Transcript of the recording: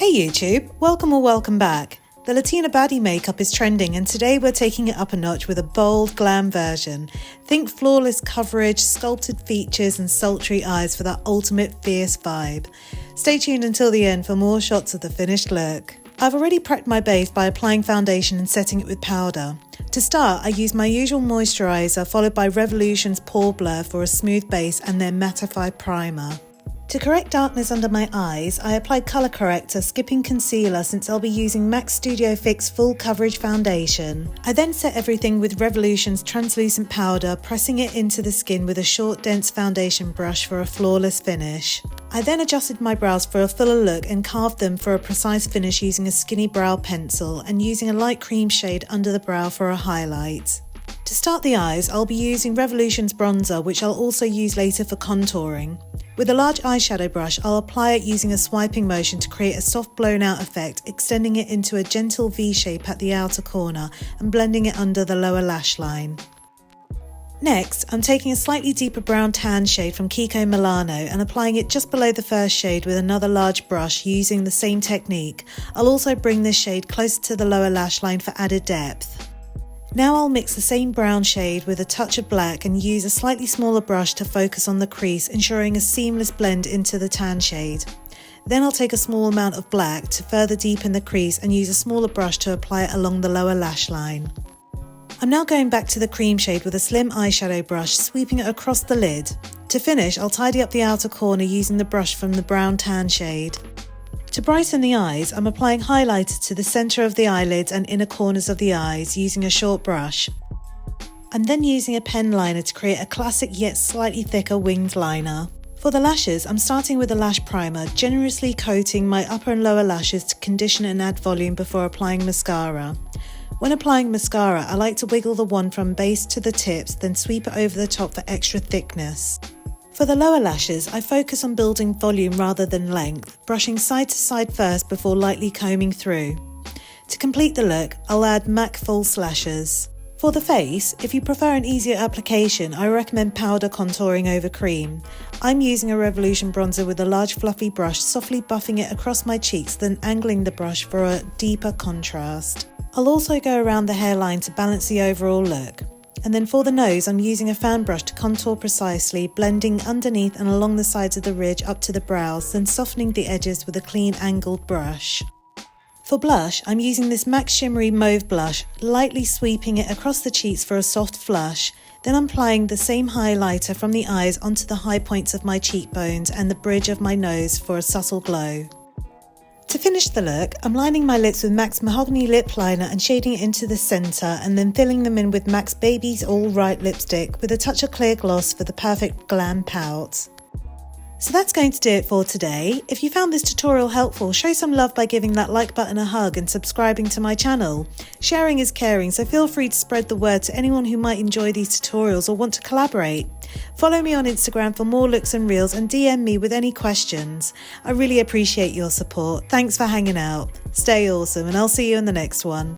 Hey YouTube, welcome or welcome back. The Latina Baddie makeup is trending and today we're taking it up a notch with a bold glam version. Think flawless coverage, sculpted features and sultry eyes for that ultimate fierce vibe. Stay tuned until the end for more shots of the finished look. I've already prepped my base by applying foundation and setting it with powder. To start, I use my usual moisturiser followed by Revolution's Pore Blur for a smooth base and then Mattify primer. To correct darkness under my eyes, I applied colour corrector, skipping concealer since I'll be using MAC Studio Fix Full Coverage Foundation. I then set everything with Revolution's translucent powder, pressing it into the skin with a short dense foundation brush for a flawless finish. I then adjusted my brows for a fuller look and carved them for a precise finish using a skinny brow pencil and using a light cream shade under the brow for a highlight. To start the eyes, I'll be using Revolution's bronzer, which I'll also use later for contouring. With a large eyeshadow brush, I'll apply it using a swiping motion to create a soft blown out effect, extending it into a gentle V shape at the outer corner and blending it under the lower lash line. Next, I'm taking a slightly deeper brown tan shade from Kiko Milano and applying it just below the first shade with another large brush using the same technique. I'll also bring this shade closer to the lower lash line for added depth. Now I'll mix the same brown shade with a touch of black and use a slightly smaller brush to focus on the crease, ensuring a seamless blend into the tan shade. Then I'll take a small amount of black to further deepen the crease and use a smaller brush to apply it along the lower lash line. I'm now going back to the cream shade with a slim eyeshadow brush, sweeping it across the lid. To finish, I'll tidy up the outer corner using the brush from the brown tan shade. To brighten the eyes, I'm applying highlighter to the centre of the eyelids and inner corners of the eyes using a short brush. I'm then using a pen liner to create a classic yet slightly thicker winged liner. For the lashes, I'm starting with a lash primer, generously coating my upper and lower lashes to condition and add volume before applying mascara. When applying mascara, I like to wiggle the wand from base to the tips, then sweep it over the top for extra thickness. For the lower lashes, I focus on building volume rather than length, brushing side to side first before lightly combing through. To complete the look, I'll add MAC false lashes. For the face, if you prefer an easier application, I recommend powder contouring over cream. I'm using a Revolution bronzer with a large fluffy brush, softly buffing it across my cheeks, then angling the brush for a deeper contrast. I'll also go around the hairline to balance the overall look. And then for the nose, I'm using a fan brush to contour precisely, blending underneath and along the sides of the ridge up to the brows, then softening the edges with a clean angled brush. For blush, I'm using this MAC Shimmery Mauve blush, lightly sweeping it across the cheeks for a soft flush. Then I'm applying the same highlighter from the eyes onto the high points of my cheekbones and the bridge of my nose for a subtle glow. To finish the look, I'm lining my lips with MAC's Mahogany Lip Liner and shading it into the centre and then filling them in with MAC's Baby's All Right lipstick with a touch of clear gloss for the perfect glam pout. So that's going to do it for today. If you found this tutorial helpful, show some love by giving that like button a hug and subscribing to my channel. Sharing is caring, so feel free to spread the word to anyone who might enjoy these tutorials or want to collaborate. Follow me on Instagram for more looks and reels and DM me with any questions. I really appreciate your support. Thanks for hanging out. Stay awesome and I'll see you in the next one.